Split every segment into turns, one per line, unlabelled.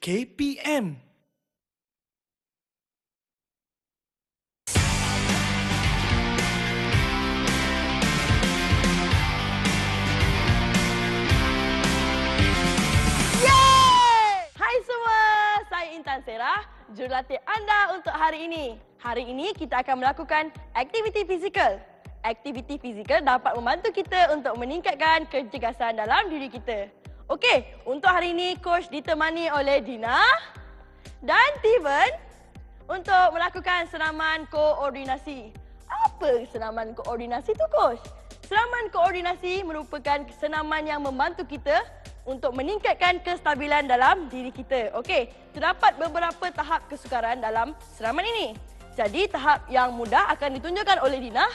KPM.
Hai semua, saya Intan Serah, jurulatih anda untuk hari ini. Hari ini kita akan melakukan aktiviti fizikal. Aktiviti fizikal dapat membantu kita untuk meningkatkan kecergasan dalam diri kita. Okey, untuk hari ini coach ditemani oleh Dina dan Steven untuk melakukan senaman koordinasi. Apa senaman koordinasi tu coach? Senaman koordinasi merupakan senaman yang membantu kita untuk meningkatkan kestabilan dalam diri kita. Okey, terdapat beberapa tahap kesukaran dalam senaman ini. Jadi tahap yang mudah akan ditunjukkan oleh Dina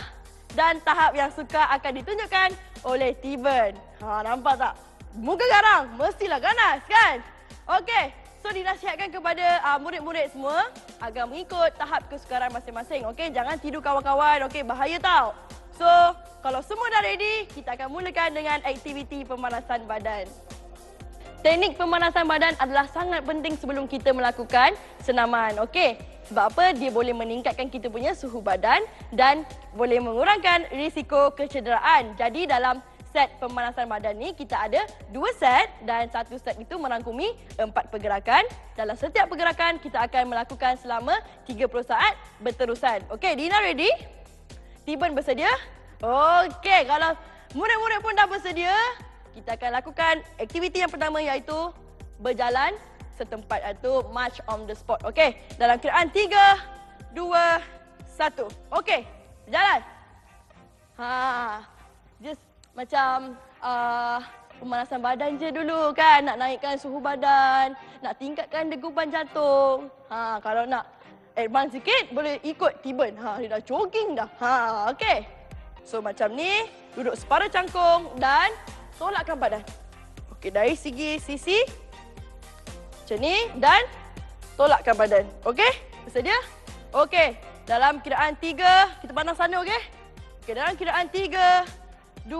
dan tahap yang sukar akan ditunjukkan oleh Steven. Nampak tak? Muka garang, mestilah ganas kan? Okey, so dinasihatkan kepada murid-murid semua agar mengikut tahap kesukaran masing-masing. Okey, jangan tidur kawan-kawan. Okey, bahaya tau. So, kalau semua dah ready, kita akan mulakan dengan aktiviti pemanasan badan. Teknik pemanasan badan adalah sangat penting sebelum kita melakukan senaman. Okey, sebab apa? Dia boleh meningkatkan kita punya suhu badan dan boleh mengurangkan risiko kecederaan. Jadi dalam set pemanasan badan ni kita ada 2 set dan satu set itu merangkumi 4 pergerakan. Dalam setiap pergerakan kita akan melakukan selama 30 saat berterusan. Okey, Dina ready? Steven bersedia? Okey, kalau murid-murid pun dah bersedia, kita akan lakukan aktiviti yang pertama iaitu berjalan setempat atau march on the spot. Okey, dalam kiraan 3, 2, 1. Okey, berjalan. Just macam pemanasan badan je dulu kan, nak naikkan suhu badan, nak tingkatkan degupan jantung. Kalau nak advance sikit boleh ikut Steven. Dia dah jogging dah. Okey. So macam ni, duduk separa cangkung dan tolakkan badan. Okey, dari sisi macam ni dan tolakkan badan. Okey? Bersedia? Okey. Dalam kiraan 3, kita pandang sana, okey? Okey, dalam kiraan 3, 2,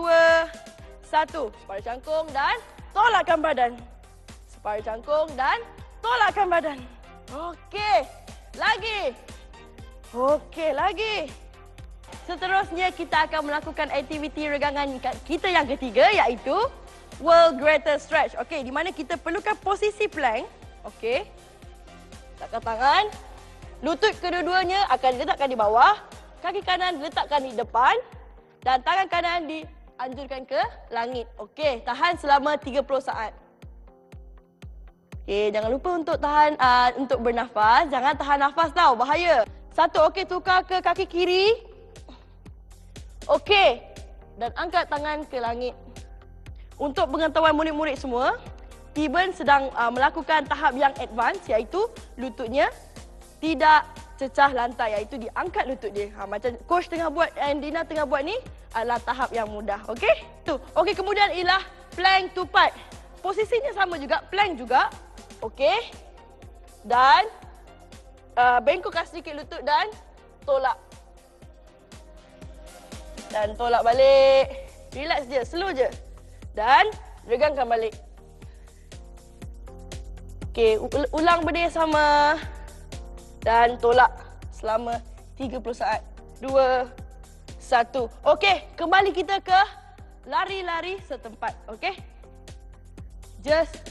1. Separa cangkung dan tolakkan badan. Separa cangkung dan tolakkan badan. Okey. Lagi. Okey, lagi. Seterusnya kita akan melakukan aktiviti regangan kita yang ketiga iaitu World Greatest Stretch. Okey, di mana kita perlukan posisi plank. Okey. Letakkan tangan. Lutut kedua-duanya akan diletakkan di bawah. Kaki kanan diletakkan di depan. Dan tangan kanan dianjurkan ke langit. Okey, tahan selama 30 saat. Okey, jangan lupa untuk tahan untuk bernafas. Jangan tahan nafas tau, bahaya. 1, okey, tukar ke kaki kiri. Okey, dan angkat tangan ke langit. Untuk pengetahuan murid-murid semua, Steven sedang melakukan tahap yang advance iaitu lututnya tidak cecah lantai, iaitu diangkat lutut dia. Macam coach tengah buat dan Dina tengah buat ni adalah tahap yang mudah. Okey? Tu. Okey, kemudian ialah plank tupat. Posisinya sama juga, plank juga. Okey. Dan bengkokkan sedikit lutut dan tolak. Dan tolak balik. Relax je, slow je. Dan regangkan balik. Okey, ulang benda yang sama. Dan tolak selama 30 saat. 2, 1. Okey, kembali kita ke lari-lari setempat. Okey? Just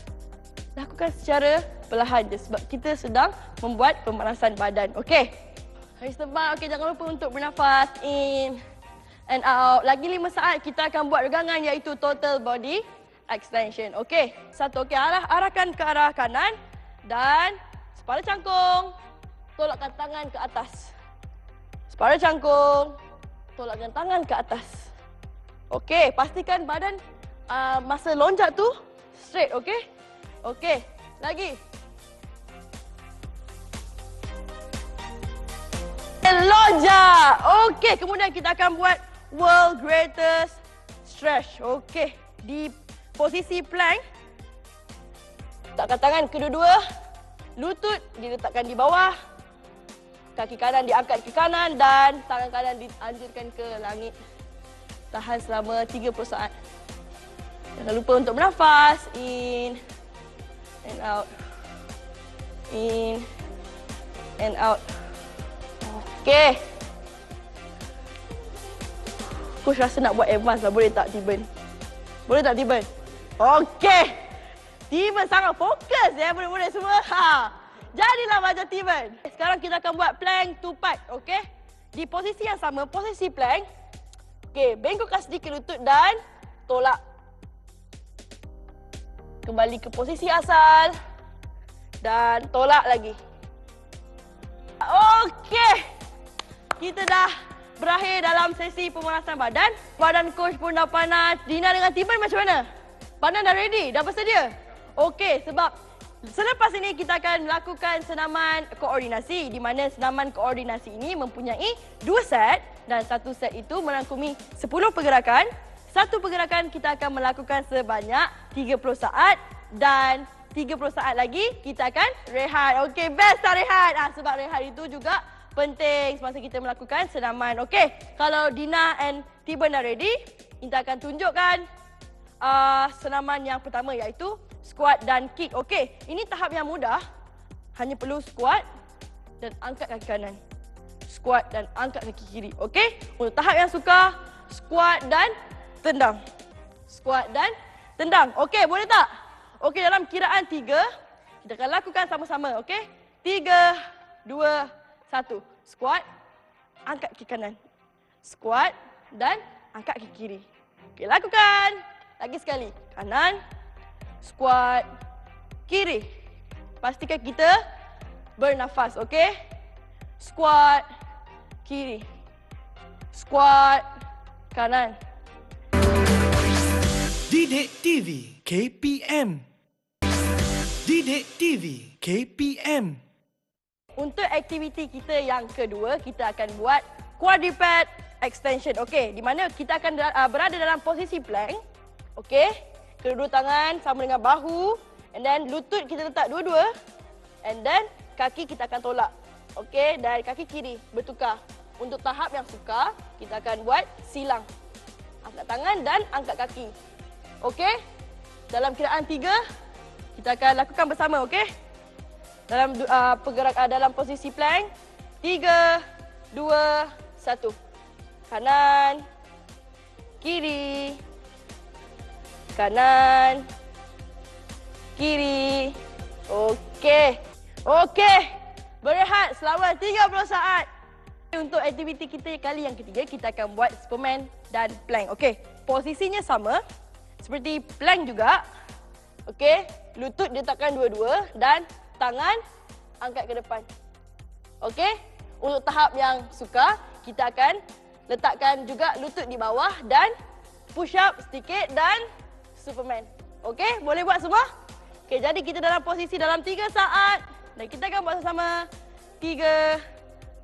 lakukan secara perlahan je sebab kita sedang membuat pemanasan badan. Okey? Lari setempat. Okey, jangan lupa untuk bernafas. In and out. Lagi 5 saat kita akan buat regangan iaitu total body extension. Okey. 1. Okey, arahkan ke arah kanan dan separa cangkung. Tolakkan tangan ke atas. Separa cangkung. Tolakkan tangan ke atas. Okey, pastikan badan masa loncat tu straight, okey? Okey, lagi. Loncat. Okey, kemudian kita akan buat World Greatest Stretch. Okey, di posisi plank. Letakkan tangan kedua-dua. Lutut diletakkan di bawah. Kaki kanan diangkat ke kanan dan tangan kanan dianjurkan ke langit. Tahan selama 30 saat. Jangan lupa untuk bernafas. In and out. In and out. Okey. Coach rasa nak buat advance lah. Boleh tak, Tiben? Boleh tak, Tiben? Okey. Tiben sangat fokus ya, budak-budak semua. Jadilah macam Tiben. Sekarang kita akan buat plank tupat. Okey. Di posisi yang sama, posisi plank. Okey, bengkokkan sedikit lutut dan tolak. Kembali ke posisi asal. Dan tolak lagi. Okey. Kita dah berakhir dalam sesi pemanasan badan. Badan coach pun dah panas. Dina dengan Tiben macam mana? Badan dah ready? Dah bersedia? Okey, sebab selepas ini kita akan melakukan senaman koordinasi di mana senaman koordinasi ini mempunyai 2 set dan 1 set itu merangkumi 10 pergerakan. Satu pergerakan kita akan melakukan sebanyak 30 saat dan 30 saat lagi kita akan rehat. Okey, best tak rehat? Sebab rehat itu juga penting semasa kita melakukan senaman. Okey, kalau Dina and Tiben dah ready, kita akan tunjukkan senaman yang pertama iaitu squat dan kick. Okey, ini tahap yang mudah. Hanya perlu squat dan angkat kaki kanan. Squat dan angkat kaki kiri. Okey, untuk tahap yang sukar, squat dan tendang. Squat dan tendang. Okey, boleh tak? Okey, dalam kiraan 3, kita akan lakukan sama-sama. Okey, 3, 2, 1. Squat, angkat kaki kanan. Squat dan angkat kaki kiri. Okey, lakukan. Lagi sekali. Kanan, squat, kiri. Pastikan kita bernafas, okey? Squat, kiri. Squat, kanan.
Didik TV KPM. Didik TV KPM.
Untuk aktiviti kita yang kedua, kita akan buat quadruped extension. Okey, di mana kita akan berada dalam posisi plank. Okey, kedua tangan sama dengan bahu, and then lutut kita letak dua-dua, and then kaki kita akan tolak. Okey, dan kaki kiri bertukar. Untuk tahap yang sukar, kita akan buat silang. Angkat tangan dan angkat kaki. Okey, dalam kiraan 3, kita akan lakukan bersama, okey? Dalam dalam posisi plank. 3, 2, 1. Kanan, kiri, kanan, kiri. Okey. Okey. Berehat selama 30 saat. Untuk aktiviti kita kali yang ketiga, kita akan buat Superman dan plank. Okey. Posisinya sama seperti plank juga. Okey. Lutut diletakkan dua-dua dan tangan angkat ke depan. Okey? Untuk tahap yang sukar, kita akan letakkan juga lutut di bawah dan push up sedikit dan Superman. Okey? Boleh buat semua? Okey, jadi kita dalam posisi dalam 3 saat dan kita akan buat bersama. 3,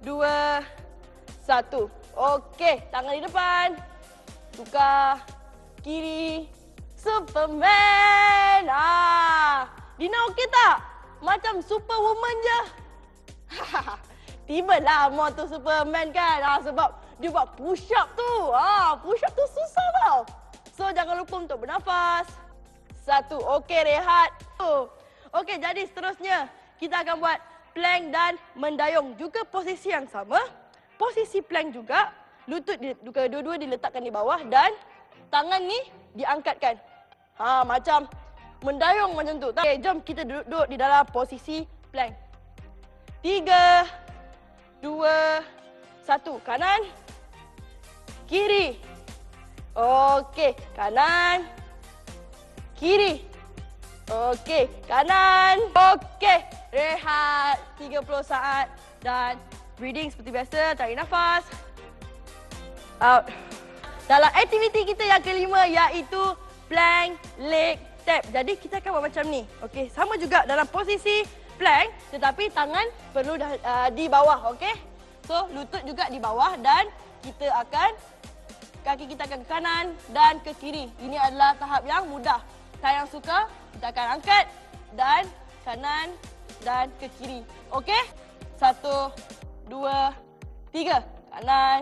2, 1. Okey, tangan di depan. Tukar kiri. Superman. Dina okey tak? Macam Superwoman je. Tibalah mau tu Superman kan. Sebab dia buat push up tu. Push up tu susah tau. So jangan lupa untuk bernafas. 1. Okey, rehat. Okey, jadi seterusnya kita akan buat plank dan mendayung. Juga posisi yang sama. Posisi plank juga. Lutut dua-dua diletakkan di bawah dan tangan ni diangkatkan. Macam mendayung macam tu. Okey, jom kita duduk di dalam posisi plank. 3, 2, 1. Kanan, kiri. Okey, kanan, kiri. Okey, kanan. Okey, rehat 30 saat dan breathing seperti biasa, tarik nafas. Out. Dalam aktiviti kita yang kelima iaitu plank leg tap. Jadi kita akan buat macam ni. Okey, sama juga dalam posisi plank tetapi tangan perlu di bawah, okey? So, lutut juga di bawah dan kita akan kaki kita akan ke kanan dan ke kiri. Ini adalah tahap yang mudah. Saya yang suka, kita akan angkat dan kanan dan ke kiri. Okey? 1, 2, 3. Kanan,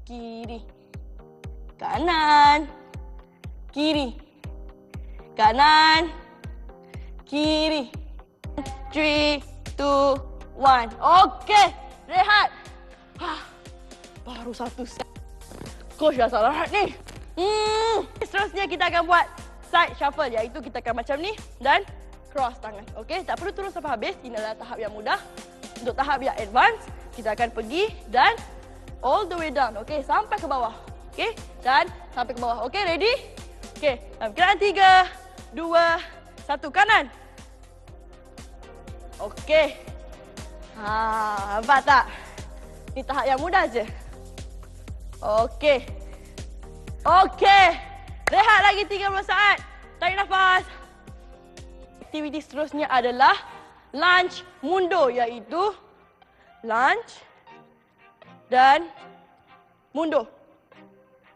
kiri. Kanan, kiri. Kanan, kiri. 3, 2, 1. Okey, rehat. Baru satu set. Coach dah salah rehat ni. Seterusnya kita akan buat side shuffle, iaitu kita akan macam ni dan cross tangan. Okey, tak perlu turun sampai habis. Ini adalah tahap yang mudah. Untuk tahap yang advance, kita akan pergi dan all the way down. Okey, sampai ke bawah. Okey, dan sampai ke bawah. Okey, ready? Okey, dalam perkiraan 3, 2, 1, kanan. Okey. Nampak tak? Ini tahap yang mudah je. Okey. Okey. Rehat lagi 30 saat. Tarik nafas. Aktiviti seterusnya adalah lunge mundur, iaitu lunge dan mundur.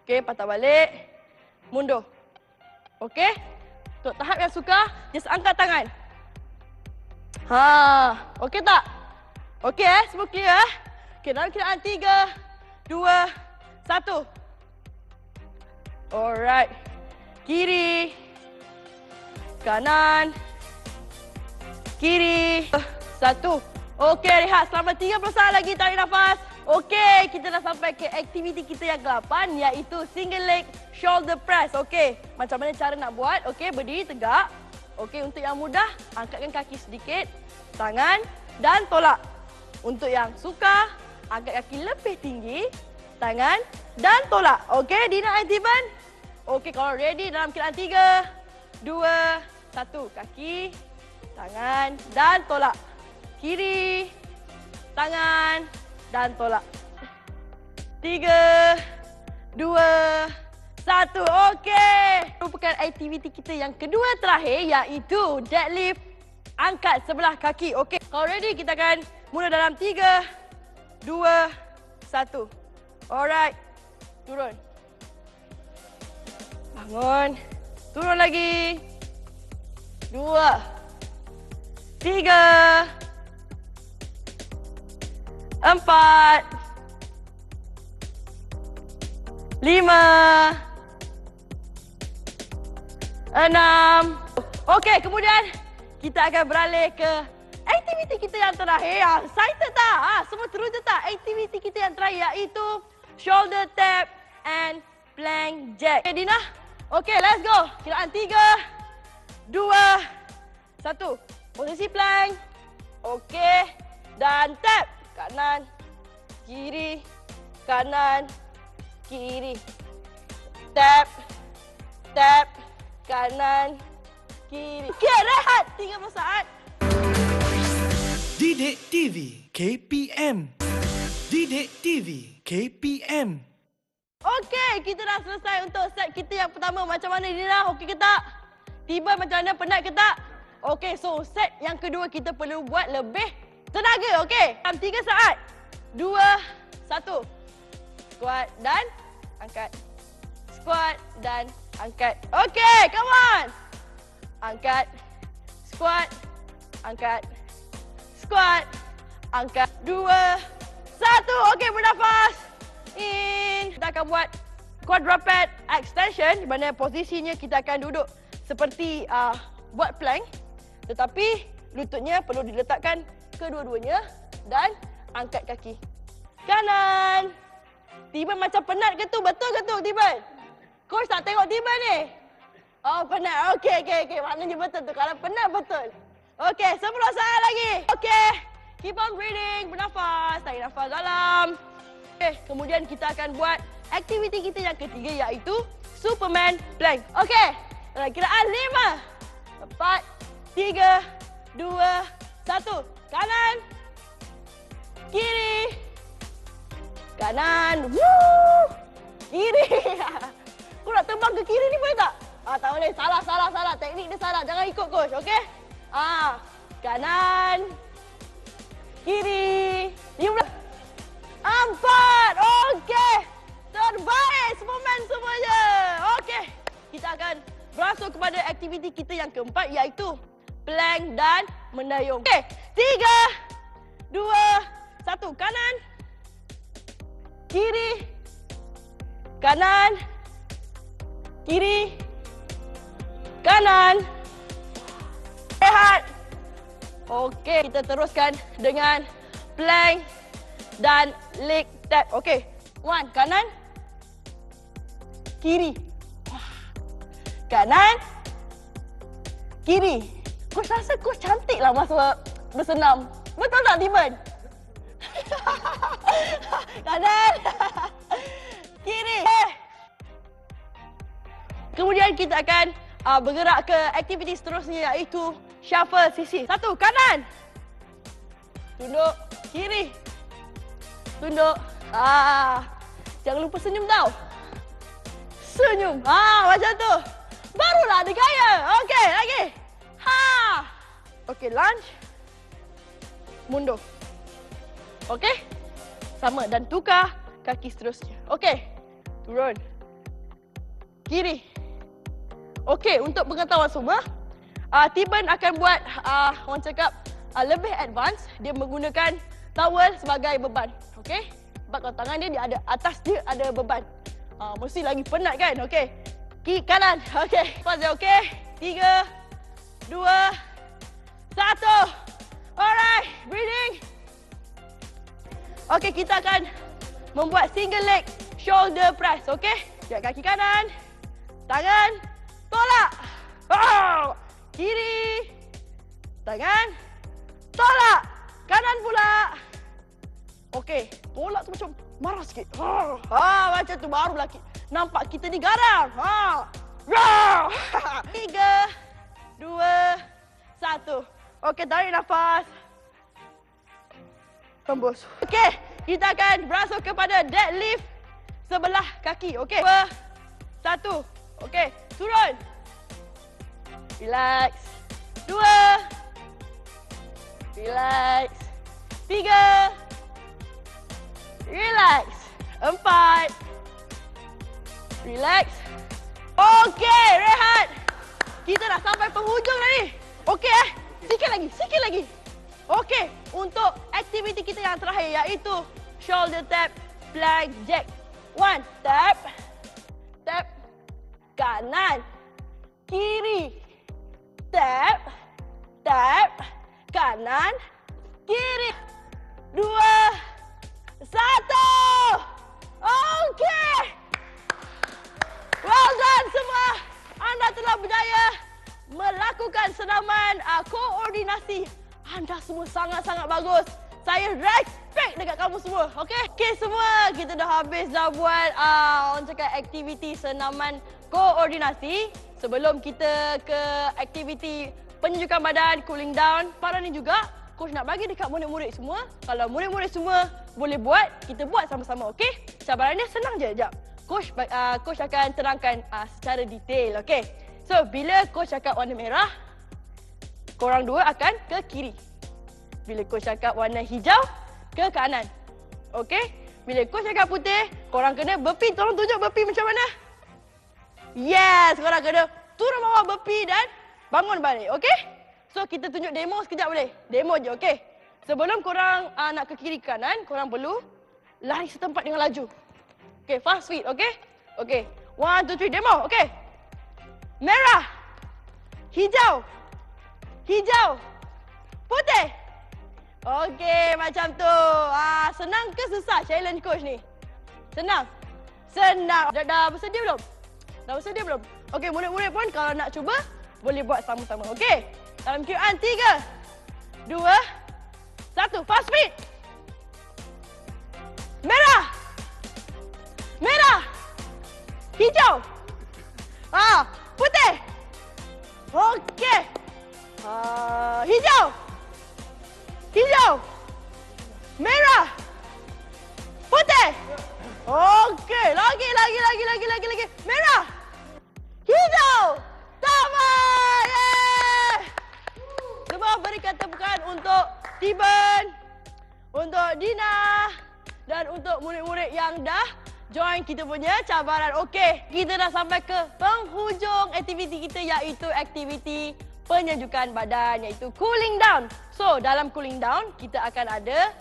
Okey, patah balik. Mundur. Okey? Untuk tahap yang suka, just angkat tangan. Okey tak? Okey semua clear Okey, dalam kiraan 3, 2, 1. Alright. Kiri. Kanan. Kiri. 1. Okey, rehat selama 30 saat lagi, tarik nafas. Okey, kita dah sampai ke aktiviti kita yang ke-8, iaitu single leg shoulder press. Okey, macam mana cara nak buat? Okey, berdiri tegak. Okey, untuk yang mudah, angkatkan kaki sedikit, tangan dan tolak. Untuk yang suka, angkat kaki lebih tinggi, tangan dan tolak. Okey, Dina and Tiban? Okey, kalau ready dalam kiraan 3, 2, 1. Kaki, tangan dan tolak. Kiri, tangan dan tolak. 3, 2, 1. Okey. Merupakan aktiviti kita yang kedua terakhir, iaitu deadlift angkat sebelah kaki. Okey. Kalau ready, kita akan mula dalam 3, 2, 1. Alright. Turun. Bangun. Turun lagi. 2, 3, 4, 5, 6. Okey, kemudian kita akan beralih ke aktiviti kita yang terakhir. Excited tak? Semua teruja tak? Aktiviti kita yang terakhir iaitu shoulder tap and plank jack. Okay, Dina? Okey, let's go. Kiraan 3, 2, 1. Posisi plank. Okey. Dan tap. Kanan, kiri, kanan, kiri. Tap, tap, kanan, kiri. Okey, rehat 30 saat.
Didik TV KPM. Didik TV KPM.
Okey, kita dah selesai untuk set kita yang pertama. Macam mana, Dina? Okey ke tak? Tiba macam mana? Penat ke tak? Okey, so set yang kedua kita perlu buat lebih tenaga. Okey, dalam 3 saat. 2, 1. Squat dan angkat. Squat dan angkat. Okey, come on. Angkat. Squat. Angkat. Squat. Angkat. 2, 1. Okey, bernafas. In. Kita akan buat quadruped extension, di mana posisinya kita akan duduk seperti buat plank. Tetapi lututnya perlu diletakkan kedua-duanya dan angkat kaki. Kanan. Tiban macam penat ke tu? Betul ke tu, Tiban? Coach tak tengok Tiban ni? Oh, penat. Okey. Maknanya betul tu. Kalau penat, betul. Okey, 10 saat lagi. Okey. Keep on breathing. Bernafas. Tarik nafas dalam. Okey, kemudian kita akan buat aktiviti kita yang ketiga, iaitu Superman plank. Okey. Dalam kiraan 5, 4, 3, 2, 1. Kanan. Kiri. Kanan. Woo! Kiri. Kau nak terbang ke kiri ni boleh tak? Tak boleh. Salah. Teknik dia salah. Jangan ikut coach, okey? Kanan. Kiri. 15. 4. Okey. Terbaik Superman semuanya. Okey. Kita akan berasuk kepada aktiviti kita yang keempat, iaitu plank dan mendayung. Okey. 3, 2, 1. Kanan. Kiri. Kanan. Kiri. Kanan. Rehat. Okey, kita teruskan dengan plank dan leg tap. Okey. 1, kanan. Kiri. Kanan. Kiri. Coach rasa coach cantik lah masa bersenam. Betul tak, Tiban? Kanan. Kiri. Kemudian kita akan bergerak ke aktiviti seterusnya iaitu shuffle sisi. 1, kanan. Tunduk. Kiri. Tunduk. Jangan lupa senyum tau. Senyum. Macam tu. Barulah ada gaya. Okey, lagi. Okey, lunge. Mundur. Okey. Sama dan tukar kaki seterusnya. Okey. Turun. Kiri. Okey, untuk pengetahuan semua, Tiban akan buat orang cakap lebih advance. Dia menggunakan towel sebagai beban. Okey? Sebab kalau tangan dia ada atas dia ada beban. Mesti lagi penat kan? Okey. Kiri kanan. Okey. Pas dia okey. 3 2 1. Alright, breathing. Okey, kita akan membuat single leg shoulder press. Okey? Lihat kaki kanan. Tangan. Tolak. Kiri. Tangan. Tolak. Kanan pula. Okey, tolak tu macam marah sikit. Macam tu baru lagi nampak kita ni garang. 3 2 1. Okey, tarik nafas. Hembus. Okey, kita akan beransur kepada deadlift sebelah kaki. Okey. 2 1. Okey, turun. Relax. 2. Relax. 3. Relax. 4. Relax. Okey, rehat. Kita dah sampai penghujung dah ni. Okey sikit lagi. Okey, untuk aktiviti kita yang terakhir iaitu shoulder tap, plank jack. 1, tap. Tap. Kanan. Kiri. Tap. Tap. Kanan. Kiri. 2 1. Okey. Well done semua. Anda telah berjaya melakukan senaman koordinasi. Anda semua sangat-sangat bagus. Saya respect dekat kamu semua. Okey semua, kita dah habis dah buat orang cakap aktiviti senaman koordinasi. Sebelum kita ke aktiviti penunjukan badan, cooling down, pada ni juga coach nak bagi dekat murid-murid semua. Kalau murid-murid semua boleh buat, kita buat sama-sama, okey? Cabaran dia senang je, sekejap. Coach akan terangkan secara detail, okey? So, bila coach cakap warna merah, korang dua akan ke kiri. Bila coach cakap warna hijau, ke kanan. Okey? Bila coach cakap putih, korang kena berpi. Tolong tunjuk berpi macam mana? Yes, korang kena turun bawah berpi dan bangun balik, okey? So, kita tunjuk demo sekejap boleh? Demo je, okey? Sebelum korang nak ke kiri kanan, korang perlu lari setempat dengan laju. Okey, fast speed, okey? Okey, 1, 2, 3, demo, okey? Merah. Hijau. Hijau. Putih. Okey, macam tu. Senang ke susah challenge coach ni? Senang? Senang. Dah bersedia belum? Dah bersedia belum? Okey, murid-murid pun kalau nak cuba, boleh buat sama-sama. Okey? Dalam kiraan 3, 2, 1. Fast speed. Merah. Merah. Hijau. Putih. Okey. Hijau. Hijau. Merah. Putih. Okey. Lagi. Merah. Hijau. Tamat. Yeay. Semua berikan tepukan untuk Tiban, untuk Dina dan untuk murid-murid yang dah join kita punya cabaran. Okey, kita dah sampai ke penghujung aktiviti kita iaitu aktiviti penyejukan badan iaitu cooling down. So, dalam cooling down kita akan ada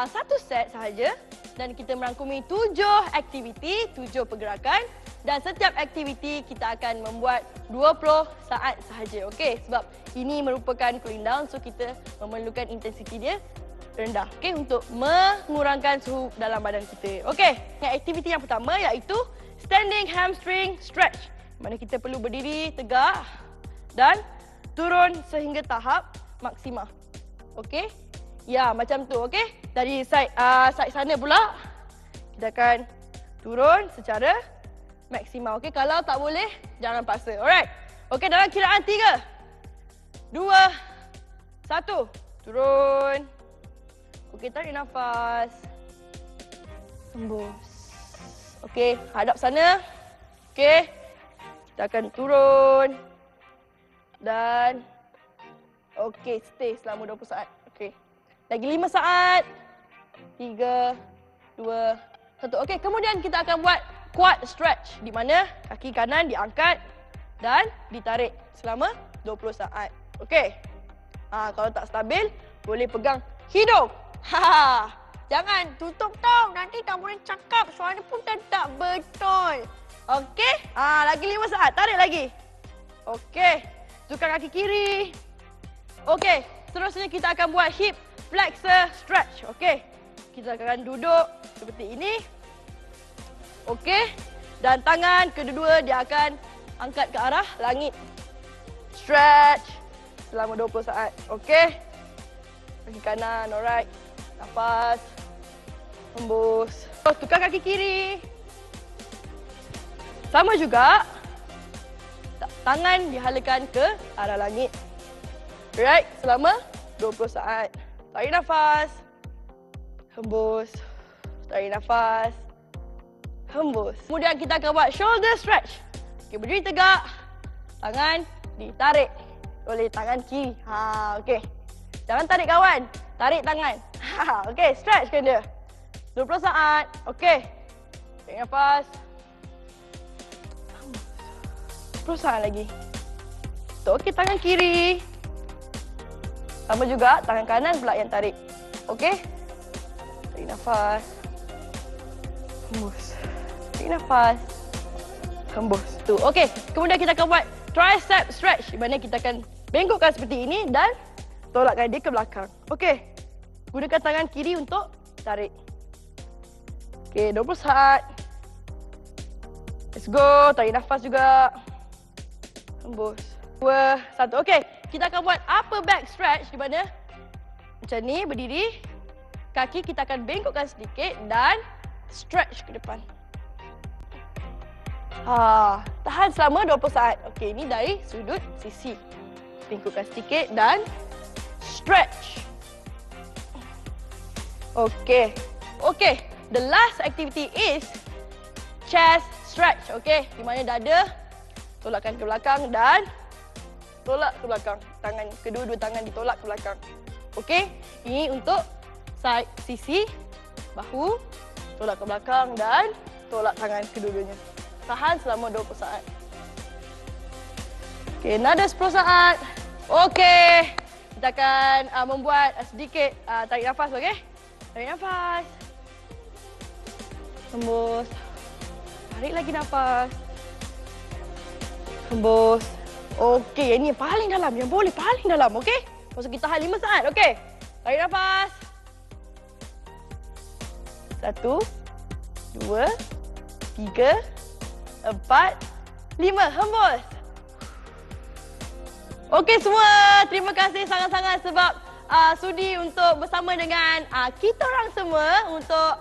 satu set sahaja dan kita merangkumi 7 aktiviti, 7 pergerakan Dan setiap aktiviti kita akan membuat 20 saat sahaja. Okey, sebab ini merupakan cooling down, so kita memerlukan intensiti dia rendah. Okey, untuk mengurangkan suhu dalam badan kita. Okey, aktiviti yang pertama iaitu standing hamstring stretch. Mana kita perlu berdiri tegak dan turun sehingga tahap maksima. Okey? Ya, macam tu. Okey? Dari side sana pula, kita akan turun secara maksima. Okey? Kalau tak boleh, jangan paksa. Alright? Okey, dalam kiraan 3, 2, 1. Turun. Okey, tarik nafas. Hembus. Okey, hadap sana. Okey. Kita akan turun. Dan okey, stay selama 20 saat. Okey. Lagi 5 saat. 3, 2, 1. Okey, kemudian kita akan buat quad stretch di mana kaki kanan diangkat dan ditarik selama 20 saat. Okey. Kalau tak stabil, boleh pegang hidung. Jangan tutup tau, nanti tak boleh cakap. Suara pun tak betul. Okey. Lagi 5 saat. Tarik lagi. Okey. Tukar kaki kiri. Okey. Seterusnya kita akan buat hip flexor stretch. Okey. Kita akan duduk seperti ini. Okey. Dan tangan kedua-dua dia akan angkat ke arah langit. Stretch selama 20 saat. Okey. Kaki kanan, alright. Nafas. Hembus. Tukar kaki kiri. Sama juga. Tangan dihalakan ke arah langit. Alright, selama 20 saat. Tarik nafas. Hembus. Tarik nafas. Hembus. Kemudian kita akan buat shoulder stretch. Okey, berdiri tegak. Tangan ditarik oleh tangan kiri. Okey. Jangan tarik kawan. Tarik tangan. Okey, stretchkan dia. 20 saat. Okey. Tarik nafas. 10 saat lagi. Okey, tangan kiri. Sama juga, tangan kanan pula yang tarik. Okey. Tarik nafas. Hembus. Tarik nafas. Hembus. Tu. Okey, kemudian kita akan buat tricep stretch. Di mana kita akan bengkokkan seperti ini dan tolakkan dia ke belakang. Okey. Gunakan tangan kiri untuk tarik. Okey, 20 saat. Let's go. Tarik nafas juga. Hembus. 2, 1. Okey, kita akan buat upper back stretch di mana macam ni berdiri. Kaki kita akan bengkokkan sedikit dan stretch ke depan. Tahan selama 20 saat. Okey, ini dari sudut sisi. Bengkokkan sedikit dan stretch. Okey. Okey, the last activity is chest stretch. Okey, di mana dada tolakkan ke belakang dan tolak ke belakang. Kedua-dua tangan ditolak ke belakang. Okey, ini untuk side sisi bahu, tolak ke belakang dan tolak tangan kedua-duanya. Tahan selama 20 saat. Okey, another 10 saat. Okey, kita akan membuat sedikit tarik nafas, okey? Tarik nafas. Hembus. Tarik lagi nafas. Hembus. Okey, yang ni yang paling dalam. Yang boleh paling dalam, okey? Lepas tu kita tahan 5 saat, okey? Tarik nafas. 1, 2, 3, 4, 5. Hembus. Okey semua, terima kasih sangat-sangat sebab sudi untuk bersama dengan kita orang semua untuk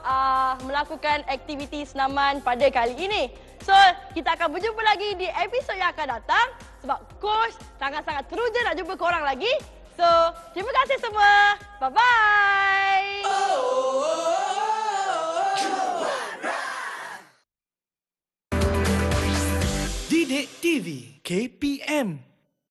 melakukan aktiviti senaman pada kali ini. So, kita akan berjumpa lagi di episod yang akan datang sebab coach sangat-sangat teruja nak jumpa korang lagi. So, terima kasih semua. Bye-bye.
Didik TV KPM